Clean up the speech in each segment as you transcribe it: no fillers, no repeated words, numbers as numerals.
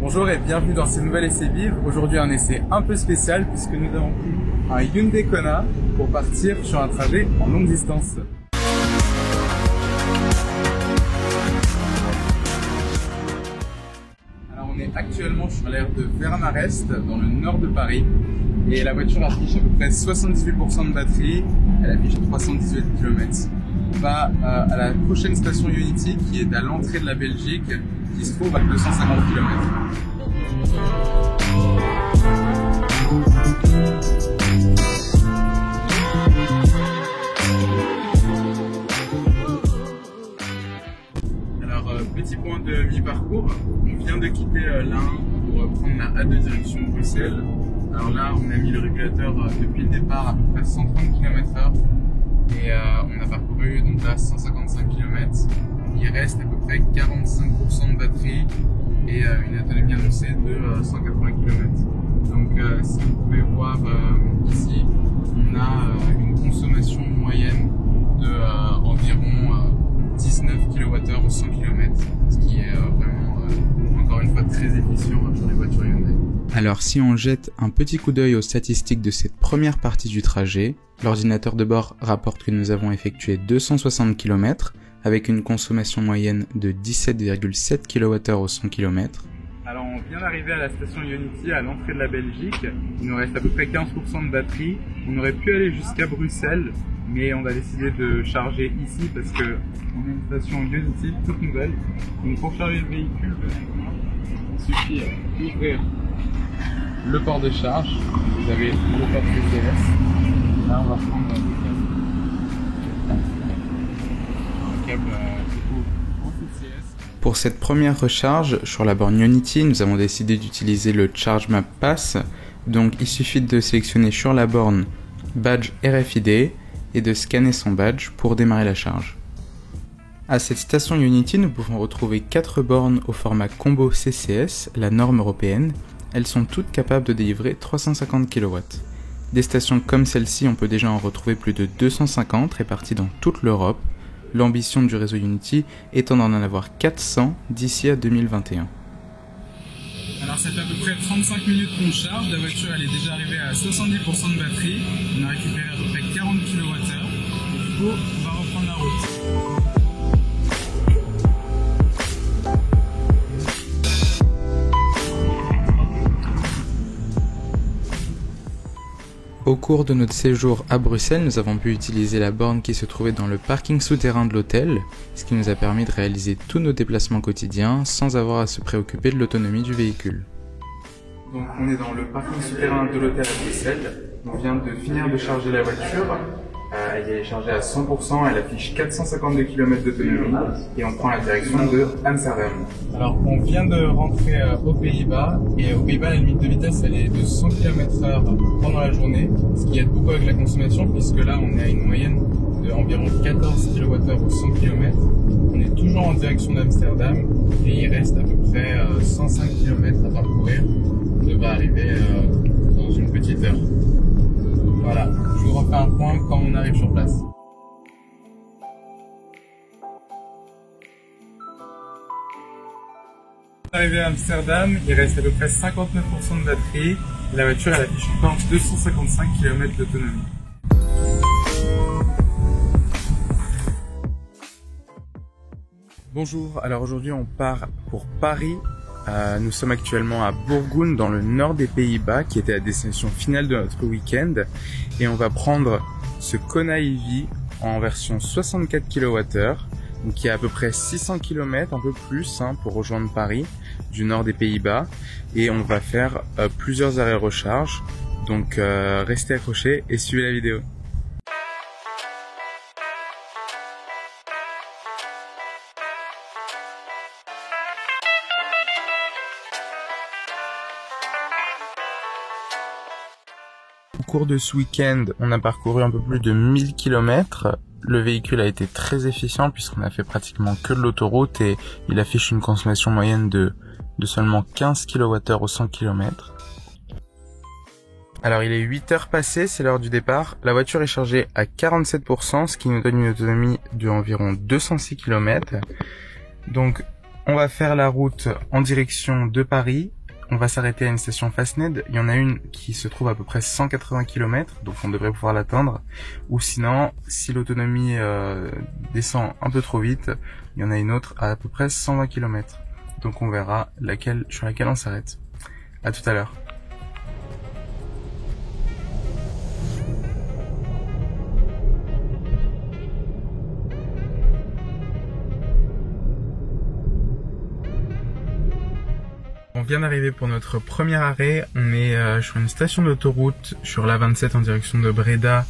Bonjour et bienvenue dans ce nouvel essai vivre. Aujourd'hui un essai un peu spécial puisque nous avons pris un Hyundai Kona pour partir sur un trajet en longue distance. Alors on est actuellement sur l'aire de Vernarest dans le nord de Paris et la voiture affiche à peu près 78% de batterie, elle affiche 318 km. On va à la prochaine station Unity qui est à l'entrée de la Belgique, qui se trouve à 250 km. Alors, petit point de mi-parcours, on vient de quitter l'A1 pour prendre la A2 direction Bruxelles. Alors là, on a mis le régulateur depuis le départ à peu près 130 km/h et on a parcouru donc là 155 km. Il reste à peu près 45% de batterie et une autonomie annoncée de 180 km. Donc si vous pouvez voir ici, on a une consommation moyenne de environ 19 kWh au 100 km, ce qui est vraiment encore une fois très efficient sur les voitures Hyundai. Alors si on jette un petit coup d'œil aux statistiques de cette première partie du trajet, l'ordinateur de bord rapporte que nous avons effectué 260 km avec une consommation moyenne de 17,7 kWh au 100 km. Alors on vient d'arriver à la station Unity à l'entrée de la Belgique, il nous reste à peu près 15% de batterie, on aurait pu aller jusqu'à Bruxelles, mais on a décidé de charger ici parce que on a une station Unity toute nouvelle. Donc pour charger le véhicule, il suffit d'ouvrir le port de charge, vous avez le port CCS, là on va prendre un câble en CCS. Pour cette première recharge sur la borne Unity, nous avons décidé d'utiliser le Charge Map Pass. Donc il suffit de sélectionner sur la borne badge RFID et de scanner son badge pour démarrer la charge. À cette station Unity, nous pouvons retrouver 4 bornes au format combo CCS, la norme européenne. Elles sont toutes capables de délivrer 350 kW. Des stations comme celle-ci, on peut déjà en retrouver plus de 250 réparties dans toute l'Europe. L'ambition du réseau Unity étant d'en avoir 400 d'ici à 2021. Alors ça fait à peu près 35 minutes qu'on charge, la voiture elle est déjà arrivée à 70% de batterie, on a récupéré à peu près 40 kWh, du coup on va reprendre la route. Au cours de notre séjour à Bruxelles, nous avons pu utiliser la borne qui se trouvait dans le parking souterrain de l'hôtel, ce qui nous a permis de réaliser tous nos déplacements quotidiens sans avoir à se préoccuper de l'autonomie du véhicule. Donc on est dans le parking souterrain de l'hôtel à Bruxelles, on vient de finir de charger la voiture, elle est chargée à 100%, elle affiche 452 km d'autonomie et on prend la direction de Amsterdam. Alors on vient de rentrer aux Pays-Bas et aux Pays-Bas la limite de vitesse elle est de 100 km/h pendant la journée, ce qui aide beaucoup avec la consommation puisque là on est à une moyenne de environ 14 kWh au 100 km. On est toujours en direction d'Amsterdam et il reste à peu près 105 km à parcourir. On devrait arriver dans une petite heure. Voilà, je vous refais un point quand on arrive sur place. Arrivé à Amsterdam, il reste à peu près 59% de batterie. La voiture elle affiche encore 255 km d'autonomie. Bonjour, alors aujourd'hui on part pour Paris. Nous sommes actuellement à Bourgogne dans le nord des Pays-Bas qui était la destination finale de notre week-end et on va prendre ce Kona EV en version 64 kWh donc qui a à peu près 600 km, un peu plus pour rejoindre Paris du nord des Pays-Bas et on va faire plusieurs arrêts recharge donc restez accrochés et suivez la vidéo. Au cours de ce week-end, on a parcouru un peu plus de 1000 km. Le véhicule a été très efficient puisqu'on a fait pratiquement que de l'autoroute et il affiche une consommation moyenne de seulement 15 kWh au 100 km. Alors il est 8 heures passées, c'est l'heure du départ. La voiture est chargée à 47%, ce qui nous donne une autonomie d'environ 206 km. Donc on va faire la route en direction de Paris. On va s'arrêter à une station Fastned. Il y en a une qui se trouve à peu près 180 km, donc on devrait pouvoir l'atteindre. Ou sinon, si l'autonomie descend un peu trop vite, il y en a une autre à peu près 120 km. Donc on verra sur laquelle on s'arrête. À tout à l'heure. On vient d'arriver pour notre premier arrêt. On est sur une station d'autoroute sur l'A27 en direction de Breda,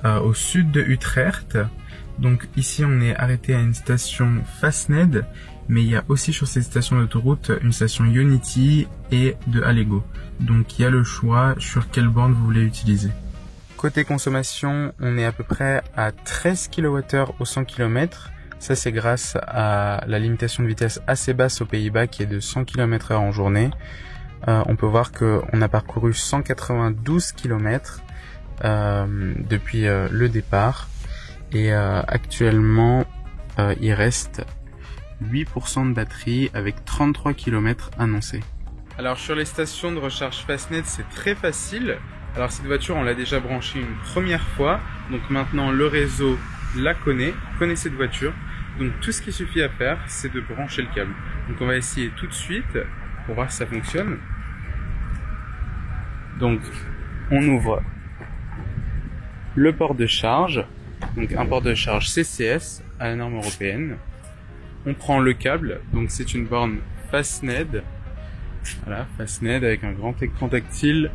au sud de Utrecht. Donc ici on est arrêté à une station Fastned, mais il y a aussi sur cette station d'autoroute une station Ionity et de Allego. Donc il y a le choix sur quelle borne vous voulez utiliser. Côté consommation, on est à peu près à 13 kWh au 100 km. Ça c'est grâce à la limitation de vitesse assez basse aux Pays-Bas qui est de 100 km/h en journée. On peut voir qu'on a parcouru 192 km depuis le départ. Et actuellement, il reste 8% de batterie avec 33 km annoncés. Alors sur les stations de recharge Fastned, c'est très facile. Alors cette voiture, on l'a déjà branchée une première fois. Donc maintenant, le réseau la connaît cette voiture. Donc tout ce qu'il suffit à faire, c'est de brancher le câble. Donc on va essayer tout de suite pour voir si ça fonctionne. Donc on ouvre le port de charge. Donc un port de charge CCS à la norme européenne. On prend le câble, donc c'est une borne Fastned. Voilà, Fastned avec un grand écran tactile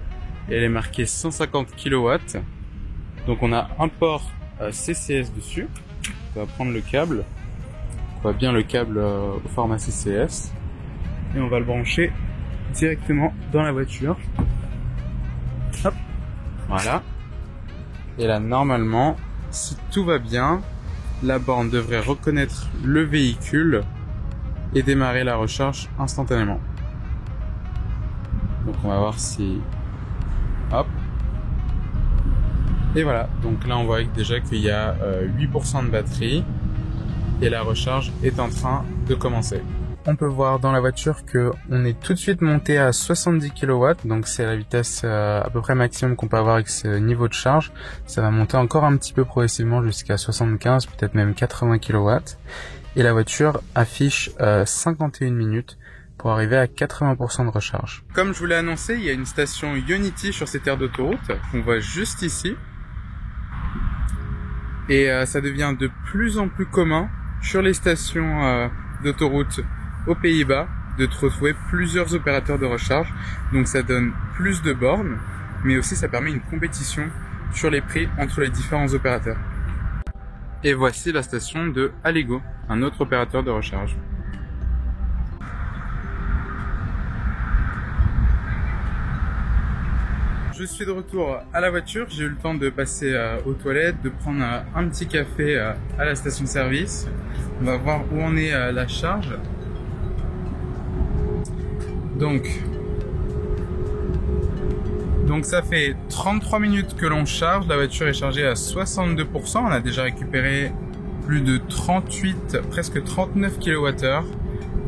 et elle est marquée 150 kW. Donc on a un port CCS dessus. On va prendre le câble. On voit bien le câble au format CCS et on va le brancher directement dans la voiture. Hop, voilà. Et là normalement, si tout va bien, la borne devrait reconnaître le véhicule et démarrer la recharge instantanément. Donc on va voir si... Hop. Et voilà, donc là on voit déjà qu'il y a 8% de batterie et la recharge est en train de commencer. On peut voir dans la voiture que on est tout de suite monté à 70 kW, donc c'est la vitesse à peu près maximum qu'on peut avoir avec ce niveau de charge. Ça va monter encore un petit peu progressivement jusqu'à 75, peut-être même 80 kW. Et la voiture affiche 51 minutes pour arriver à 80% de recharge. Comme je vous l'ai annoncé, il y a une station Ionity sur cette aire d'autoroute qu'on voit juste ici. Et ça devient de plus en plus commun sur les stations d'autoroute aux Pays-Bas de retrouver plusieurs opérateurs de recharge. Donc ça donne plus de bornes, mais aussi ça permet une compétition sur les prix entre les différents opérateurs. Et voici la station de Allego, un autre opérateur de recharge. Je suis de retour à la voiture, j'ai eu le temps de passer aux toilettes, de prendre un petit café à la station-service. On va voir où en est la charge. Donc ça fait 33 minutes que l'on charge, la voiture est chargée à 62%, on a déjà récupéré plus de 38, presque 39 kWh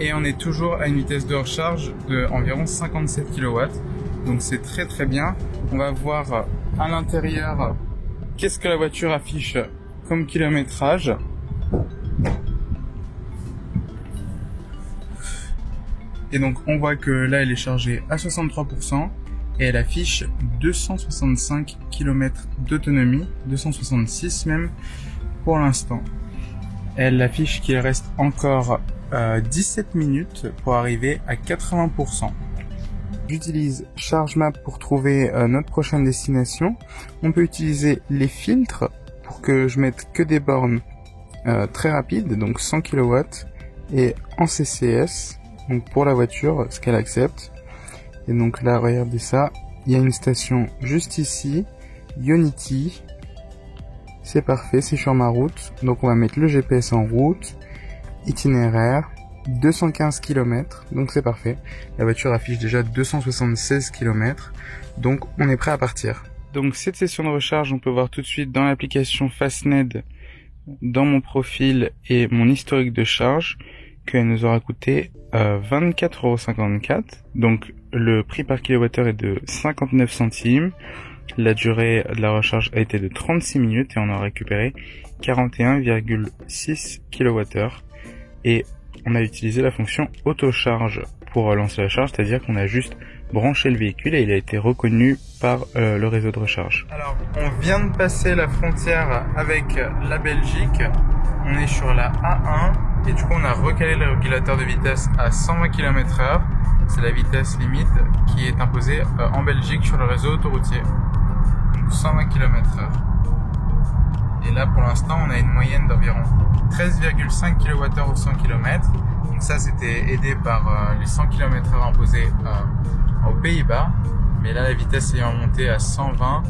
et on est toujours à une vitesse de recharge de environ 57 kW. Donc c'est très très bien. On va voir à l'intérieur qu'est-ce que la voiture affiche comme kilométrage. Et donc on voit que là elle est chargée à 63% et elle affiche 265 km d'autonomie, 266 même pour l'instant. Elle affiche qu'il reste encore 17 minutes pour arriver à 80%. J'utilise ChargeMap pour trouver notre prochaine destination. On peut utiliser les filtres pour que je mette que des bornes très rapides, donc 100 kW et en CCS. Donc pour la voiture, ce qu'elle accepte. Et donc là, regardez ça, il y a une station juste ici, Ionity. C'est parfait, c'est sur ma route. Donc on va mettre le GPS en route, itinéraire, 215 km, donc c'est parfait. La voiture affiche déjà 276 km, donc on est prêt à partir. Donc cette session de recharge, on peut voir tout de suite dans l'application Fastned, dans mon profil et mon historique de charge, qu'elle nous aura coûté 24,54 €. Donc le prix par kilowattheure est de 59 centimes. La durée de la recharge a été de 36 minutes et on a récupéré 41,6 kWh. Et on a utilisé la fonction auto-charge pour lancer la charge, c'est-à-dire qu'on a juste branché le véhicule et il a été reconnu par le réseau de recharge. Alors, on vient de passer la frontière avec la Belgique. On est sur la A1 et du coup on a recalé le régulateur de vitesse à 120 km/h. C'est la vitesse limite qui est imposée en Belgique sur le réseau autoroutier. Donc 120 km/h. Et là pour l'instant on a une moyenne d'environ 13,5 kWh au 100 km. Donc ça c'était aidé par les 100 km/h imposés aux Pays-Bas. Mais là la vitesse ayant monté à 120,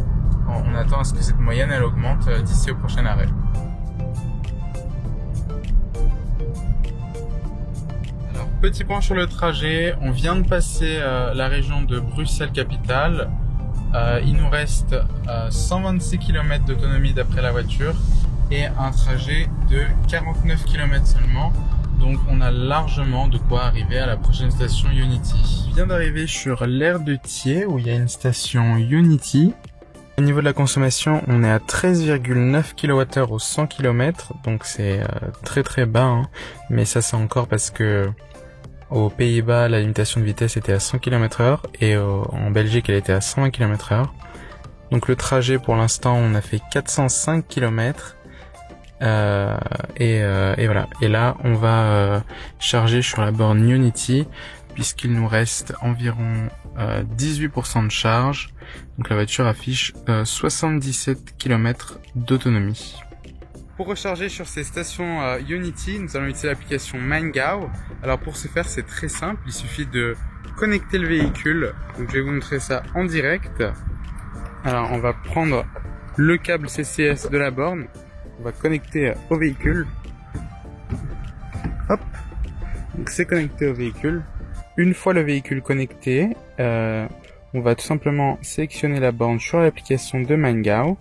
on attend à ce que cette moyenne elle augmente d'ici au prochain arrêt. Alors petit point sur le trajet, on vient de passer la région de Bruxelles-Capitale. Il nous reste 126 km d'autonomie d'après la voiture et un trajet de 49 km seulement. Donc on a largement de quoi arriver à la prochaine station Ionity. Je viens d'arriver sur l'aire de Thiers où il y a une station Ionity. Au niveau de la consommation, on est à 13,9 kWh au 100 km. Donc c'est très très bas, hein. Mais ça c'est encore parce que aux Pays-Bas, la limitation de vitesse était à 100 km/h et en Belgique, elle était à 120 km/h. Donc le trajet, pour l'instant, on a fait 405 km. Et voilà. Et là, on va charger sur la borne Ionity puisqu'il nous reste environ 18% de charge. Donc la voiture affiche 77 km d'autonomie. Pour recharger sur ces stations Ionity, nous allons utiliser l'application Mindgao. Alors pour ce faire, c'est très simple, il suffit de connecter le véhicule. Donc je vais vous montrer ça en direct. Alors on va prendre le câble CCS de la borne, on va connecter au véhicule. Hop, donc c'est connecté au véhicule. Une fois le véhicule connecté, on va tout simplement sélectionner la borne sur l'application de Mindgao.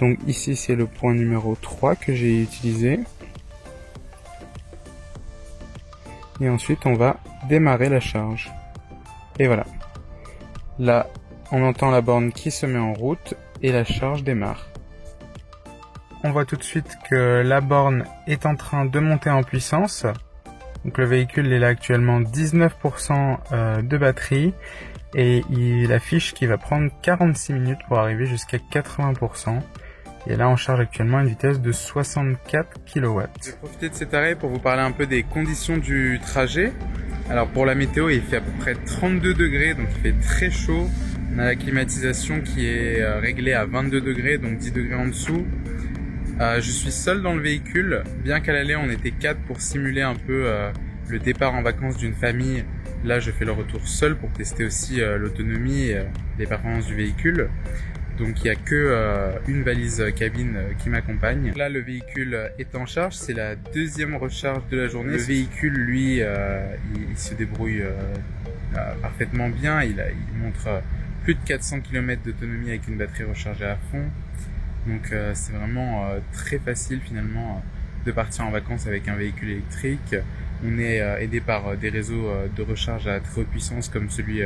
Donc ici c'est le point numéro 3 que j'ai utilisé. Et ensuite on va démarrer la charge. Et voilà. Là on entend la borne qui se met en route et la charge démarre. On voit tout de suite que la borne est en train de monter en puissance. Donc le véhicule est là actuellement 19% de batterie. Et il affiche qu'il va prendre 46 minutes pour arriver jusqu'à 80%. Et là, on charge actuellement à une vitesse de 64 kW. Je vais profiter de cet arrêt pour vous parler un peu des conditions du trajet. Alors pour la météo, il fait à peu près 32 degrés, donc il fait très chaud. On a la climatisation qui est réglée à 22 degrés, donc 10 degrés en dessous. Je suis seul dans le véhicule, bien qu'à l'aller on était 4 pour simuler un peu le départ en vacances d'une famille. Là je fais le retour seul pour tester aussi l'autonomie et les performances du véhicule. Donc il n'y a que une valise cabine qui m'accompagne. Là le véhicule est en charge, c'est la deuxième recharge de la journée. Le véhicule lui il se débrouille parfaitement bien, il montre plus de 400 km d'autonomie avec une batterie rechargée à fond. Donc c'est vraiment très facile finalement de partir en vacances avec un véhicule électrique. On est aidé par des réseaux de recharge à très haute puissance comme celui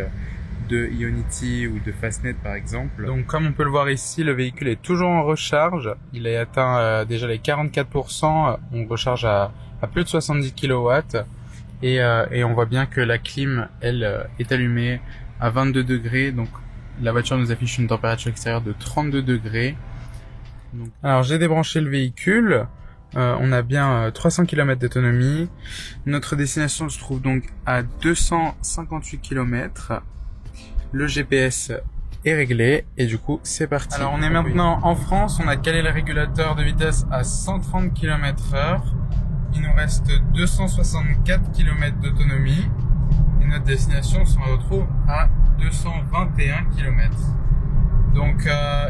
de Ionity ou de Fastned par exemple. Donc comme on peut le voir ici, le véhicule est toujours en recharge. Il a atteint déjà les 44%. On recharge à plus de 70 kW. Et on voit bien que la clim, elle, est allumée à 22 degrés. Donc la voiture nous affiche une température extérieure de 32 degrés. Donc, alors j'ai débranché le véhicule. On a bien 300 km d'autonomie. Notre destination se trouve donc à 258 km. Le GPS est réglé et du coup c'est parti. Alors on est maintenant en France, on a calé le régulateur de vitesse à 130 km/h. Il nous reste 264 km d'autonomie et notre destination se retrouve à 221 km. Donc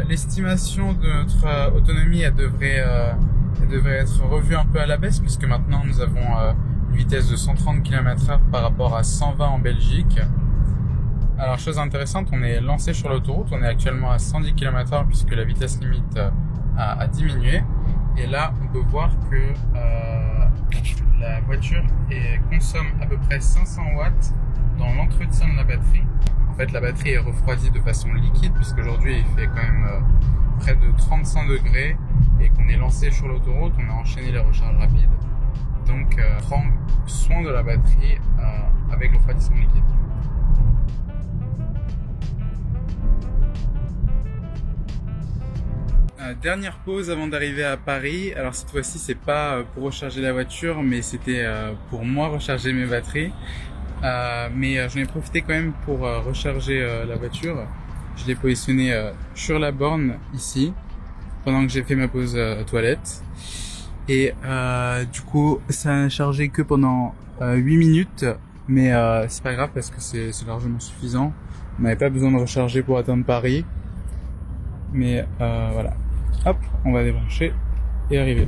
l'estimation de notre autonomie elle devrait être revue un peu à la baisse puisque maintenant nous avons une vitesse de 130 km/h par rapport à 120 en Belgique. Alors, chose intéressante, on est lancé sur l'autoroute, on est actuellement à 110 km/h puisque la vitesse limite a diminué. Et là, on peut voir que la voiture consomme à peu près 500 watts dans l'entretien de la batterie. En fait, la batterie est refroidie de façon liquide puisqu'aujourd'hui il fait quand même près de 35 degrés et qu'on est lancé sur l'autoroute, on a enchaîné les recharges rapides. Donc, prend soin de la batterie avec le refroidissement liquide. Dernière pause avant d'arriver à Paris. Alors cette fois-ci, c'est pas pour recharger la voiture, mais c'était pour moi recharger mes batteries. Mais j'en ai profité quand même pour recharger la voiture. Je l'ai positionnée sur la borne ici pendant que j'ai fait ma pause toilette. Et du coup, ça n'a chargé que pendant 8 minutes, mais c'est pas grave parce que c'est largement suffisant. On n'avait pas besoin de recharger pour atteindre Paris. Mais voilà. Hop, on va débrancher et arriver.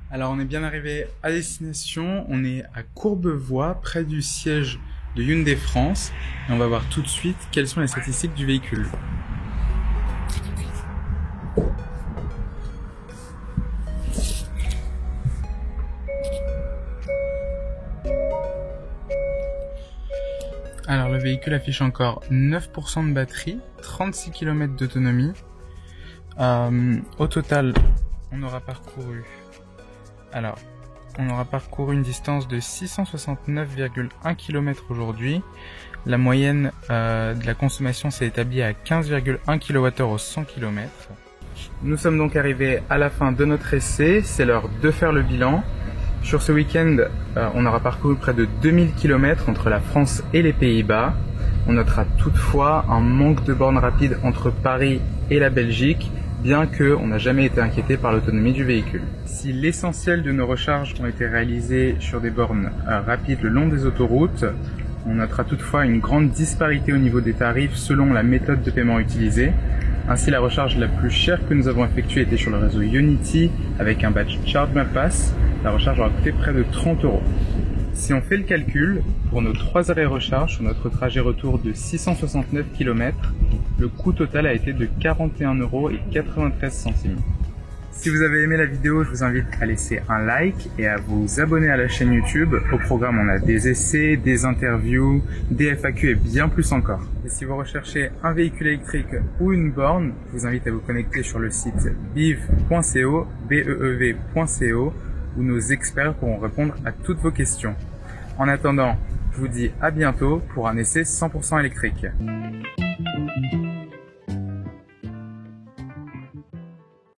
Alors on est bien arrivé à destination, on est à Courbevoie, près du siège de Hyundai France. Et on va voir tout de suite quelles sont les statistiques du véhicule. Alors le véhicule affiche encore 9% de batterie, 36 km d'autonomie. Au total, on aura parcouru une distance de 669,1 km aujourd'hui. La moyenne de la consommation s'est établie à 15,1 kWh au 100 km. Nous sommes donc arrivés à la fin de notre essai, c'est l'heure de faire le bilan. Sur ce week-end, on aura parcouru près de 2000 km entre la France et les Pays-Bas. On notera toutefois un manque de bornes rapides entre Paris et la Belgique, bien qu'on n'a jamais été inquiété par l'autonomie du véhicule. Si l'essentiel de nos recharges ont été réalisées sur des bornes rapides le long des autoroutes, on notera toutefois une grande disparité au niveau des tarifs selon la méthode de paiement utilisée. Ainsi, la recharge la plus chère que nous avons effectuée était sur le réseau Ionity avec un badge Charge My Pass. La recharge aura coûté près de 30 €. Si on fait le calcul, pour nos 3 arrêts recharge sur notre trajet retour de 669 km, le coût total a été de 41,93 €. Si vous avez aimé la vidéo, je vous invite à laisser un like et à vous abonner à la chaîne YouTube. Au programme, on a des essais, des interviews, des FAQ et bien plus encore. Et si vous recherchez un véhicule électrique ou une borne, je vous invite à vous connecter sur le site beev.co, beev.co, où nos experts pourront répondre à toutes vos questions. En attendant, je vous dis à bientôt pour un essai 100% électrique.